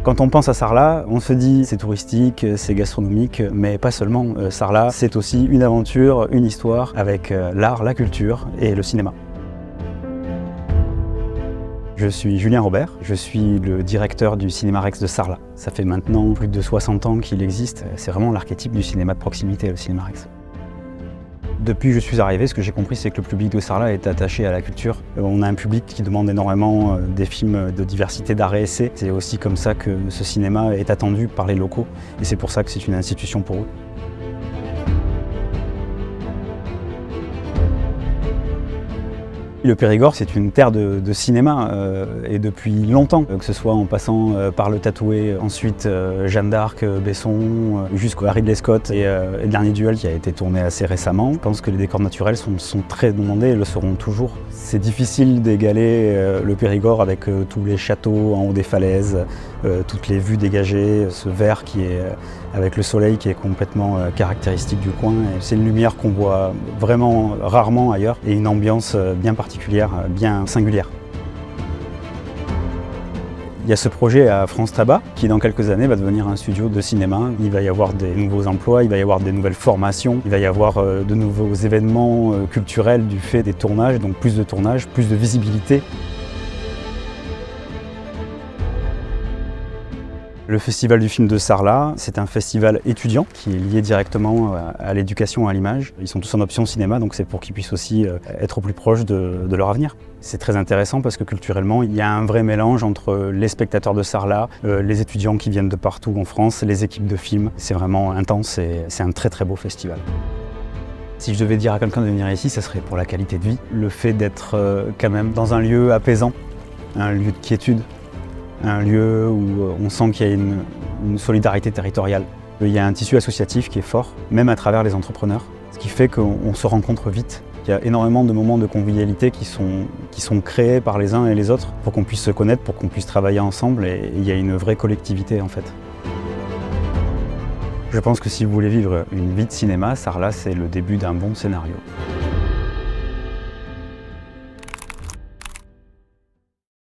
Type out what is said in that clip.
Quand on pense à Sarlat, on se dit c'est touristique, c'est gastronomique, mais pas seulement. Sarlat, c'est aussi une aventure, une histoire avec l'art, la culture et le cinéma. Je suis Julien Robert, je suis le directeur du Cinéma Rex de Sarlat. Ça fait maintenant plus de 60 ans qu'il existe, c'est vraiment l'archétype du cinéma de proximité, le Cinéma Rex. Depuis que je suis arrivé, ce que j'ai compris, c'est que le public de Sarlat est attaché à la culture. On a un public qui demande énormément des films de diversité d'art et essai. C'est aussi comme ça que ce cinéma est attendu par les locaux et c'est pour ça que c'est une institution pour eux. Le Périgord, c'est une terre de cinéma et depuis longtemps, que ce soit en passant par Le Tatoué, ensuite Jeanne d'Arc, Besson, jusqu'à Ridley Scott et Le Dernier Duel qui a été tourné assez récemment. Je pense que les décors naturels sont très demandés et le seront toujours. C'est difficile d'égaler le Périgord avec tous les châteaux en haut des falaises, toutes les vues dégagées, ce vert qui est avec le soleil qui est complètement caractéristique du coin. C'est une lumière qu'on voit vraiment rarement ailleurs et une ambiance bien particulière, bien singulière. Il y a ce projet à France Tabac qui dans quelques années va devenir un studio de cinéma. Il va y avoir des nouveaux emplois, il va y avoir des nouvelles formations, il va y avoir de nouveaux événements culturels du fait des tournages, donc plus de tournages, plus de visibilité. Le Festival du film de Sarlat, c'est un festival étudiant qui est lié directement à l'éducation et à l'image. Ils sont tous en option cinéma, donc c'est pour qu'ils puissent aussi être au plus proche de leur avenir. C'est très intéressant parce que culturellement, il y a un vrai mélange entre les spectateurs de Sarlat, les étudiants qui viennent de partout en France, les équipes de films. C'est vraiment intense et c'est un très très beau festival. Si je devais dire à quelqu'un de venir ici, ça serait pour la qualité de vie. Le fait d'être quand même dans un lieu apaisant, un lieu de quiétude. Un lieu où on sent qu'il y a une solidarité territoriale. Il y a un tissu associatif qui est fort, même à travers les entrepreneurs, ce qui fait qu'on se rencontre vite. Il y a énormément de moments de convivialité qui sont créés par les uns et les autres pour qu'on puisse se connaître, pour qu'on puisse travailler ensemble et il y a une vraie collectivité en fait. Je pense que si vous voulez vivre une vie de cinéma, Sarlat c'est le début d'un bon scénario.